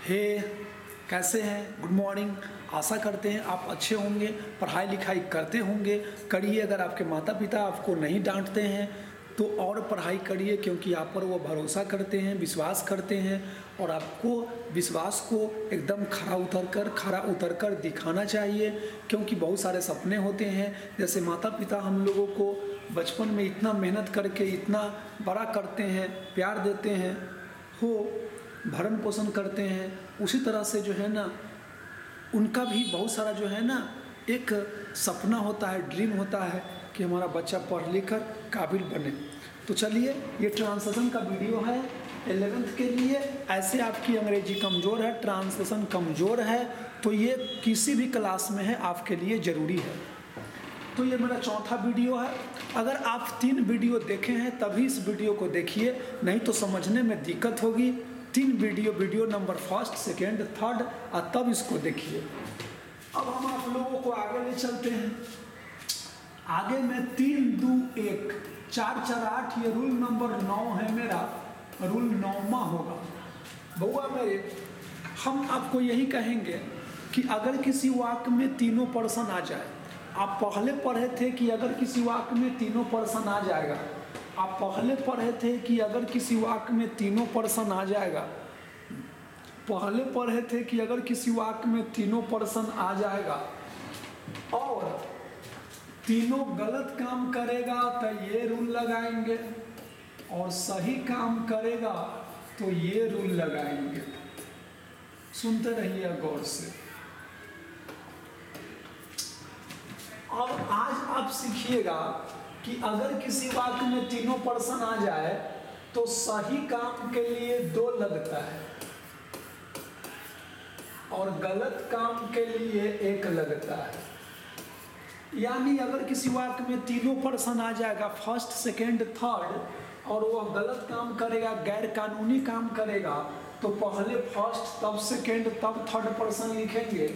हे, कैसे हैं? Good morning. आशा करते हैं आप अच्छे होंगे, पढ़ाई लिखाई करते होंगे। करिए, अगर आपके माता पिता आपको नहीं डांटते हैं तो और पढ़ाई करिए, क्योंकि आप पर वो भरोसा करते हैं, विश्वास करते हैं। और आपको विश्वास को एकदम खरा उतर कर दिखाना चाहिए, क्योंकि बहुत सारे सपने होते हैं। जैसे माता पिता हम लोगों को बचपन में इतना मेहनत करके इतना बड़ा करते हैं, प्यार देते हैं, हो भरण पोषण करते हैं, उसी तरह से जो है ना उनका भी बहुत सारा जो है ना एक सपना होता है, ड्रीम होता है कि हमारा बच्चा पढ़ लिख कर काबिल बने। तो चलिए, ये ट्रांसलेशन का वीडियो है 11th के लिए। ऐसे आपकी अंग्रेजी कमज़ोर है, ट्रांसलेशन कमज़ोर है, तो ये किसी भी क्लास में है आपके लिए ज़रूरी है। तो ये मेरा चौथा वीडियो है। अगर आप 3 वीडियो देखे हैं तभी इस वीडियो को देखिए, नहीं तो समझने में दिक्कत होगी। 3 वीडियो नंबर 1, 2, 3 और तब इसको देखिए। अब हम आप लोगों को आगे ले चलते हैं। आगे में 3, 2, 1, 4, 4, 8, ये रूल नंबर 9 है मेरा, रूल 9वां होगा। बउआ मेरे, हम आपको यही कहेंगे कि अगर किसी वाक्य में तीनों पर्सन आ जाए, आप पहले पढ़े थे कि अगर किसी वाक्य में तीनों पर्सन आ जाएगा, आप पहले पढ़े थे कि अगर किसी वाक्य में तीनों पर्सन आ जाएगा, पहले पढ़े थे कि अगर किसी वाक्य में तीनों पर्सन आ जाएगा और तीनों गलत काम करेगा तो ये रूल लगाएंगे, और सही काम करेगा तो ये रूल लगाएंगे। सुनते रहिए गौर से। और आज आप सीखिएगा कि अगर किसी वाक्य में तीनों पर्सन आ जाए तो सही काम के लिए 2 लगता है और गलत काम के लिए 1 लगता है। यानी अगर किसी वाक्य में तीनों पर्सन आ जाएगा, फर्स्ट, सेकंड, थर्ड, और वह गलत काम करेगा, गैर कानूनी काम करेगा, तो पहले फर्स्ट, तब सेकंड, तब थर्ड पर्सन लिखेंगे,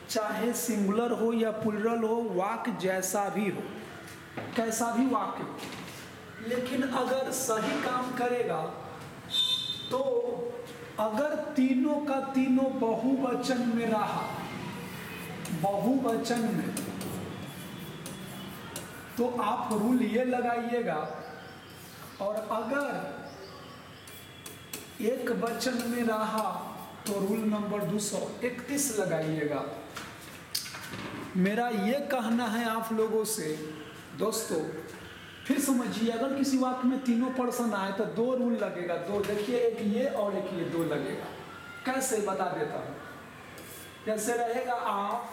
चाहे सिंगुलर हो या प्लुरल हो, वाक्य जैसा भी हो, कैसा भी वाक्य हो। लेकिन अगर सही काम करेगा तो अगर तीनों का तीनों बहुवचन में रहा, बहुवचन में, तो आप रूल ये लगाइएगा। और अगर एक वचन में रहा तो रूल नंबर 231 लगाइएगा। मेरा ये कहना है आप लोगों से दोस्तों, फिर समझिए, अगर किसी वाक्य में तीनों पर्सन आए तो 2 रूल लगेगा। 2 देखिए, एक ये और एक ये, 2 लगेगा। कैसे बता देता हूँ। जैसे रहेगा आप,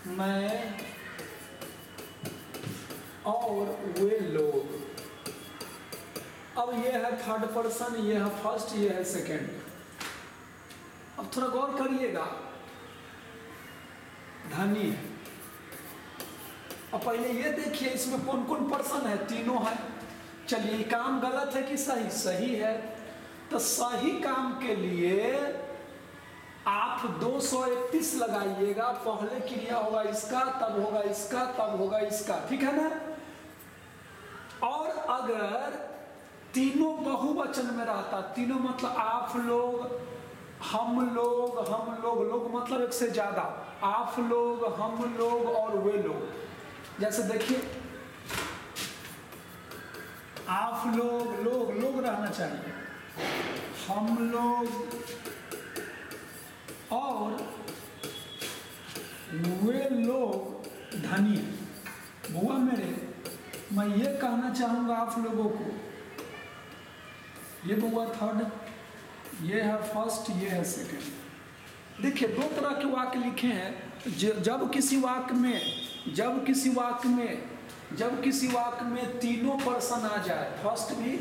मैं और वे लोग। अब ये है थर्ड पर्सन, ये है फर्स्ट, ये है सेकंड। अब थोड़ा गौर करिएगा, धनी। अब पहले ये देखिए इसमें कौन कौन पर्सन है, तीनों है। चलिए, काम गलत है कि सही? सही है। तो सही काम के लिए आप 231 लगाइएगा। पहले क्रिया होगा इसका, तब होगा इसका, तब होगा इसका, ठीक है ना। और अगर तीनों बहुवचन में रहता, तीनों मतलब आप लोग, हम लोग, लोग मतलब एक से ज्यादा, आप लोग, हम लोग और वे लोग। जैसे देखिए, आप लोग, लोग रहना चाहिए, हम लोग और वे लोग धनी। बुआ मेरे, मैं ये कहना चाहूंगा आप लोगों को, ये बुआ थर्ड, ये है फर्स्ट, ये है सेकंड। देखिए, 2 तरह के वाक्य लिखे हैं। जब किसी वाक्य में तीनों पर्सन आ जाए, फर्स्ट भी,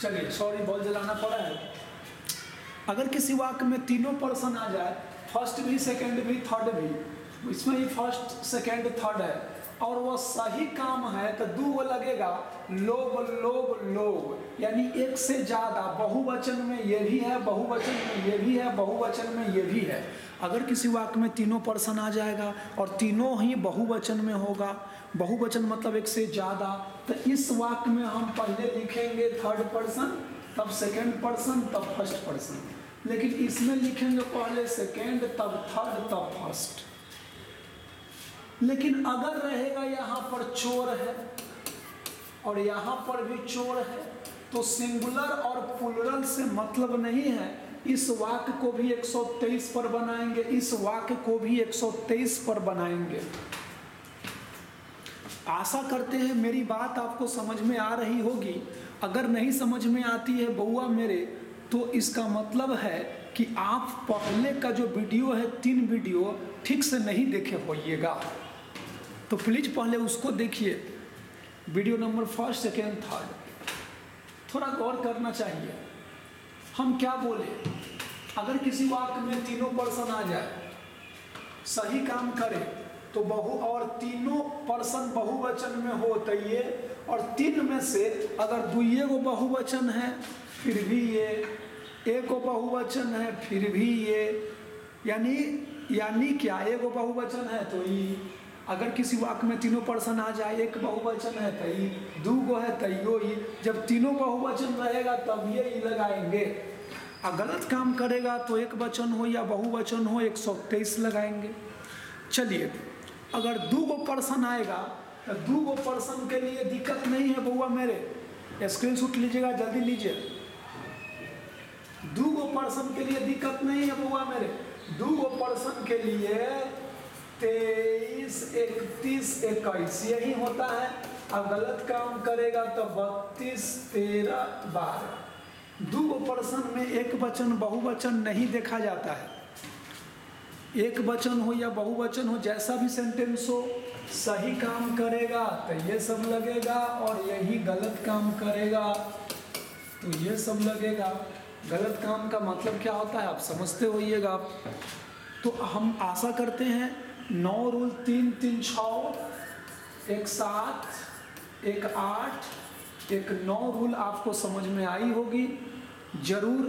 चलिए सॉरी बॉल जलाना पड़ा है। अगर किसी वाक्य में तीनों पर्सन आ जाए, फर्स्ट भी, सेकंड भी, थर्ड भी, इसमें ही फर्स्ट, सेकंड, थर्ड है, और वह सही काम है तो 2 लगेगा, लोग, यानी एक से ज्यादा। बहुवचन में ये भी है, बहुवचन में ये भी है, बहुवचन में ये भी है। अगर किसी वाक्य में तीनों पर्सन आ जाएगा और तीनों ही बहुवचन में होगा, बहुवचन मतलब एक से ज़्यादा, तो इस वाक्य में हम पहले लिखेंगे थर्ड पर्सन, तब सेकंड पर्सन, तब फर्स्ट पर्सन। लेकिन इसमें लिखेंगे पहले सेकंड, तब थर्ड, तब फर्स्ट। लेकिन अगर रहेगा यहाँ पर चोर है और यहाँ पर भी चोर है, तो सिंगुलर और प्लूरल से मतलब नहीं है। इस वाक्य को भी 123 पर बनाएंगे, इस वाक्य को भी 123 पर बनाएंगे। आशा करते हैं मेरी बात आपको समझ में आ रही होगी। अगर नहीं समझ में आती है बउआ मेरे, तो इसका मतलब है कि आप पहले का जो वीडियो है 3 वीडियो ठीक से नहीं देखे होइएगा, तो प्लीज़ पहले उसको देखिए। वीडियो नंबर 1, 2, 3 थोड़ा गौर करना चाहिए। हम क्या बोले, अगर किसी वाक्य में तीनों पर्सन आ जाए, सही काम करे, तो बहु और तीनों पर्सन बहुवचन में हो तो ये, और 3 में से अगर 2 को बहुवचन है फिर भी ये, 1 को बहुवचन है फिर भी ये, यानी क्या, 1 को बहुवचन है तो ये। अगर किसी वाक्य में तीनों पर्सन आ जाए, 1 बहुवचन है तो ये, 2 को है तो यो ही। जब तीनों बहुवचन रहेगा तब ये ही लगाएंगे। गलत काम करेगा तो एक वचन हो या बहुवचन हो 123 लगाएंगे। चलिए, अगर 2 को पर्सन आएगा तो 2 को पर्सन के लिए दिक्कत नहीं है बउआ मेरे, स्क्रीनशॉट लीजिएगा, जल्दी लीजिए। 2 को पर्सन के लिए दिक्कत नहीं है बउआ मेरे। 2 को पर्सन के लिए 23, 31, 21 यही होता है। अब गलत काम करेगा तो 32, 13, 12। 2 को पर्सन में एक वचन बहुवचन नहीं देखा जाता है। एक वचन हो या बहुवचन हो, जैसा भी सेंटेंस हो, सही काम करेगा तो ये सब लगेगा, और यही गलत काम करेगा तो ये सब लगेगा। गलत काम का मतलब क्या होता है आप समझते होइएगा। तो हम आशा करते हैं 9 रूल 3, 3, 6, 1, 7, 1, 8, 1, 9 रूल आपको समझ में आई होगी जरूर,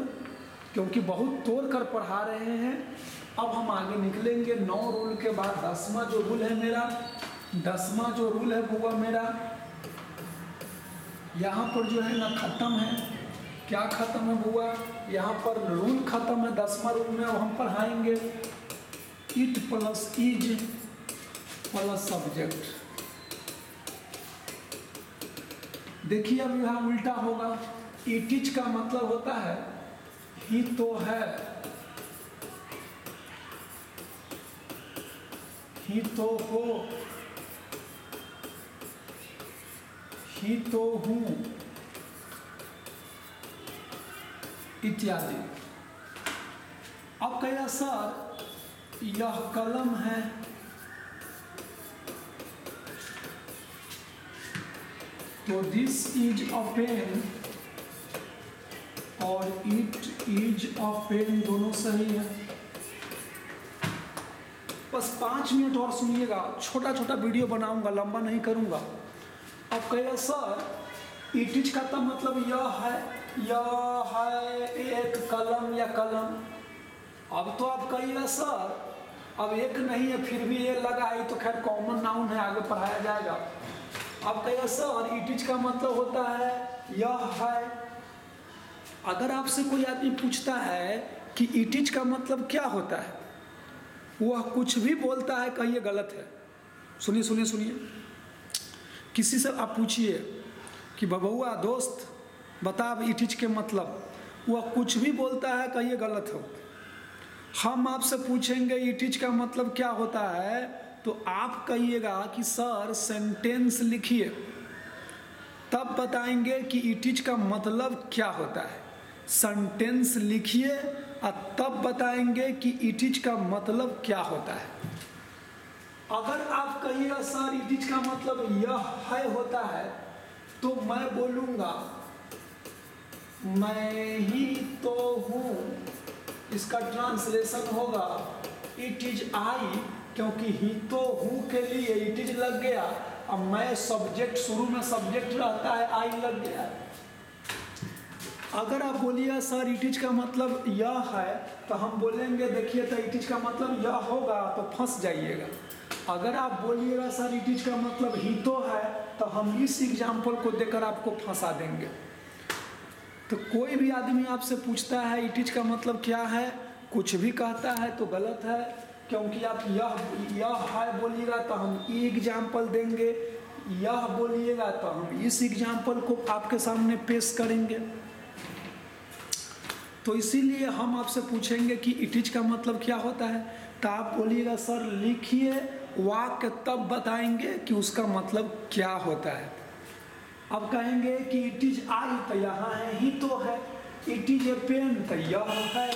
क्योंकि बहुत तोड़ कर पढ़ा रहे हैं। अब हम आगे निकलेंगे। 9 रूल के बाद 10वां जो रूल है मेरा, 10वां जो रूल है बुआ मेरा, यहाँ पर जो है ना खत्म है। क्या खत्म है बुआ, यहाँ पर रूल खत्म है। 10वां रूल में हम पढ़ाएंगे it plus is plus subject. देखिए अब यहाँ उल्टा होगा। इट इज का मतलब होता है ही तो है, ही तो हो, ही तो हूँ इत्यादि। अब कहेगा सर यह कलम है, तो दिस इज अ पेन और इट इज अ पेन दोनों सही है। बस 5 मिनट और सुनिएगा, छोटा छोटा वीडियो बनाऊंगा, लंबा नहीं करूंगा। अब कहेगा सर इट इज का मतलब यह है एक कलम या कलम। अब तो आप कहिएगा सर अब एक नहीं है फिर भी ये लगा है, तो खैर कॉमन नाउन है, आगे पढ़ाया जाएगा। अब कहिएगा सर इट इज का मतलब होता है यह है। अगर आपसे कोई आदमी पूछता है कि इट इज का मतलब क्या होता है, वह कुछ भी बोलता है, कहिए गलत है। सुनिए सुनिए सुनिए, किसी से आप पूछिए कि बबुआ दोस्त बता अब इट इज के मतलब, वह कुछ भी बोलता है, कहिए गलत हो। हम आपसे पूछेंगे इट इज का मतलब क्या होता है, तो आप कहिएगा कि सर सेंटेंस लिखिए, तब बताएंगे कि इट इज का मतलब क्या होता है। सेंटेंस लिखिए और तब बताएंगे कि इट इज का मतलब क्या होता है। अगर आप कहिएगा सर इट इज का मतलब यह है होता है, तो मैं बोलूँगा मैं ही तो हूँ, इसका ट्रांसलेशन होगा इट इज आई, क्योंकि ही तो हूँ के लिए इट इज लग गया। अब मैं सब्जेक्ट, शुरू में सब्जेक्ट रहता है, आई लग गया। अगर आप बोलिएगा सर इट इज का मतलब यह है, तो हम बोलेंगे देखिए तो इट इज का मतलब यह होगा, तो फंस जाइएगा। अगर आप बोलिएगा सर इट इज का मतलब ही तो है, तो हम इस एग्जाम्पल को देकर आपको फंसा देंगे। तो कोई भी आदमी आपसे पूछता है इट इज का मतलब क्या है, कुछ भी कहता है तो गलत है, क्योंकि आप यह है बोलिएगा तो हम ये एग्जाम्पल देंगे, यह बोलिएगा तो हम इस एग्जाम्पल को आपके सामने पेश करेंगे। तो इसीलिए हम आपसे पूछेंगे कि इट इज का मतलब क्या होता है, तो आप बोलिएगा सर लिखिए वाक्य, तब बताएंगे कि उसका मतलब क्या होता है। अब कहेंगे कि इट इज आई, तो यहाँ है ही तो है। इट इज ए पेन, तो यह है।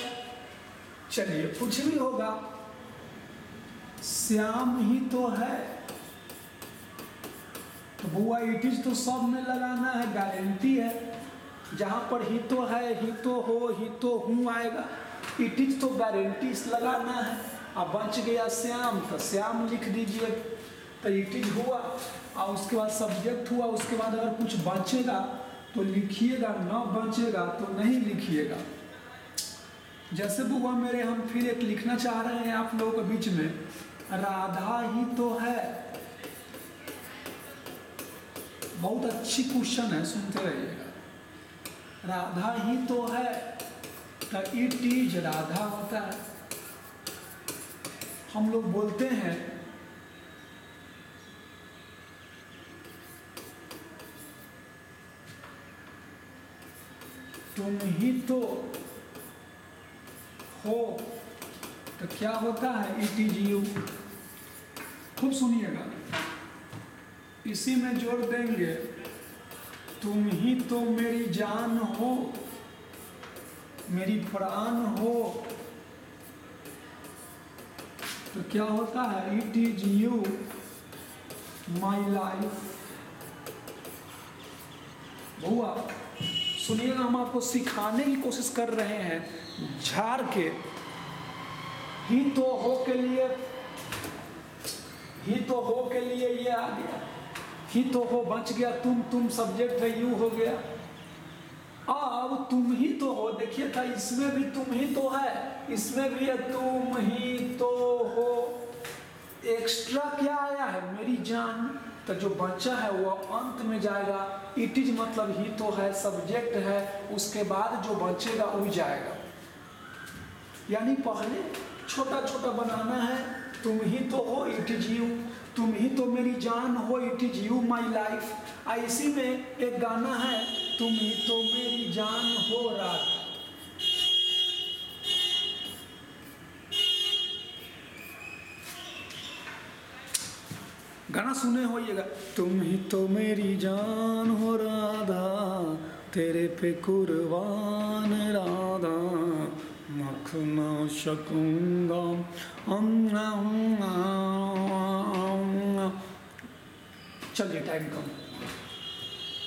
चलिए कुछ भी होगा, श्याम ही तो है, तो बुआ इट इज तो सब में लगाना है, गारंटी है। जहाँ पर ही तो है, ही तो हो, ही तो हूँ आएगा, इट इज तो गारंटी लगाना है। अब बच गया श्याम, तो श्याम लिख दीजिए, तो इट इज हुआ। और उसके बाद सब्जेक्ट हुआ, उसके बाद अगर कुछ बचेगा तो लिखिएगा, न बचेगा तो नहीं लिखिएगा। जैसे बुआ मेरे, हम फिर एक लिखना चाह रहे हैं आप लोगों के बीच में, राधा ही तो है। बहुत अच्छी क्वेश्चन है, सुनते रहिएगा। राधा ही तो है, तो इट इज राधा होता है। हम लोग बोलते हैं तुम ही तो हो, तो क्या होता है, इट इज यू। खूब सुनिएगा, इसी में जोड़ देंगे तुम ही तो मेरी जान हो, मेरी प्राण हो, तो क्या होता है, it is you my life. बुआ सुनिएगा, हम आपको सिखाने की कोशिश कर रहे हैं, झाड़ के ही तो हो के लिए, ही तो हो के लिए ये आ गया, ही तो हो बच गया, तुम सब्जेक्ट है, यू हो गया। अब तुम ही तो हो, देखिए था इसमें भी तुम ही तो है, इसमें भी है तुम ही तो हो। एक्स्ट्रा क्या आया है, मेरी जान, तो जो बच्चा है वो अंत में जाएगा। इट इज मतलब ही तो है, सब्जेक्ट है, उसके बाद जो बचेगा वो जाएगा। यानी पहले छोटा छोटा बनाना है, तुम ही तो हो, इट इज यू, तुम ही तो मेरी जान हो, it is you my life. इसी में एक गाना है, तुम ही तो मेरी जान हो रात। गाना सुने होइएगा, तुम ही तो मेरी जान हो राधा, तेरे पे कुर्बान राधा, मखना शकूंगा। चलिए टाइम कम।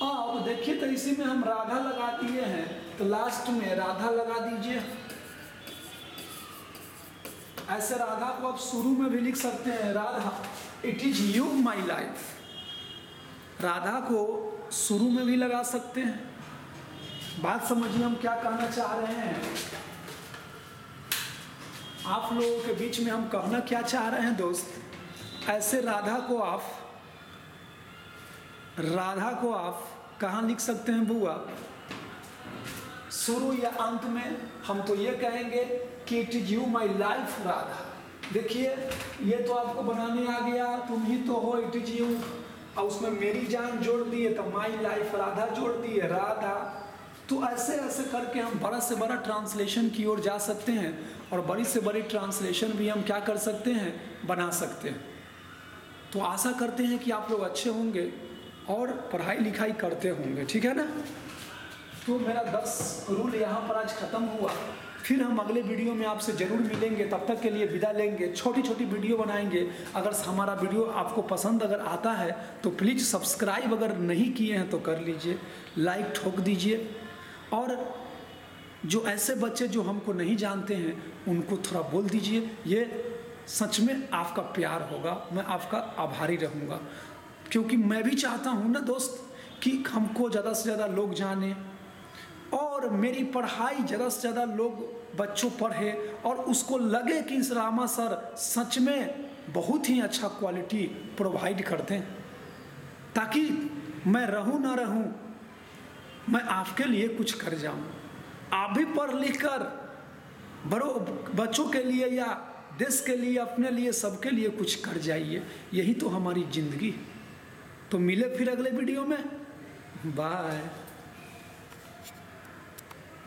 अब देखिए तो इसी में हम राधा लगा दिए हैं, तो लास्ट में राधा लगा दीजिए। ऐसे राधा को आप शुरू में भी लिख सकते हैं, Radha it is you my life. Radha को शुरू में भी लगा सकते हैं। बात समझिए हम क्या कहना चाह रहे हैं, आप लोगों के बीच में हम कहना क्या चाह रहे हैं दोस्त। ऐसे राधा को आप कहाँ लिख सकते हैं बुआ, शुरू या अंत में। हम तो ये कहेंगे कि it is you my life Radha. देखिए ये तो आपको बनाने आ गया, तुम ही तो हो, इट इज यू, और उसमें मेरी जान जोड़ दिए तो माई लाइफ राधा जोड़ दिए, राधा। तो ऐसे ऐसे करके हम बड़ा से बड़ा ट्रांसलेशन की ओर जा सकते हैं, और बड़ी से बड़ी ट्रांसलेशन भी हम क्या कर सकते हैं, बना सकते हैं। तो आशा करते हैं कि आप लोग अच्छे होंगे और पढ़ाई लिखाई करते होंगे, ठीक है ना। तो मेरा 10 रूल यहाँ पर आज ख़त्म हुआ। फिर हम अगले वीडियो में आपसे ज़रूर मिलेंगे, तब तक के लिए विदा लेंगे। छोटी छोटी वीडियो बनाएंगे। अगर हमारा वीडियो आपको पसंद अगर आता है तो प्लीज़ सब्सक्राइब अगर नहीं किए हैं तो कर लीजिए, लाइक ठोक दीजिए। और जो ऐसे बच्चे जो हमको नहीं जानते हैं उनको थोड़ा बोल दीजिए, ये सच में आपका प्यार होगा, मैं आपका आभारी रहूँगा। क्योंकि मैं भी चाहता हूँ ना दोस्त कि हमको ज़्यादा से ज़्यादा लोग जाने, और और मेरी पढ़ाई ज़्यादा से ज़्यादा लोग बच्चों पढ़े और उसको लगे कि इस रामा सर सच में बहुत ही अच्छा क्वालिटी प्रोवाइड करते हैं, ताकि मैं रहूं ना रहूं, मैं आपके लिए कुछ कर जाऊं। आप भी पढ़ लिख कर बच्चों के लिए या देश के लिए, अपने लिए, सबके लिए कुछ कर जाइए। यही तो हमारी ज़िंदगी है। तो मिले फिर अगले वीडियो में। बाय।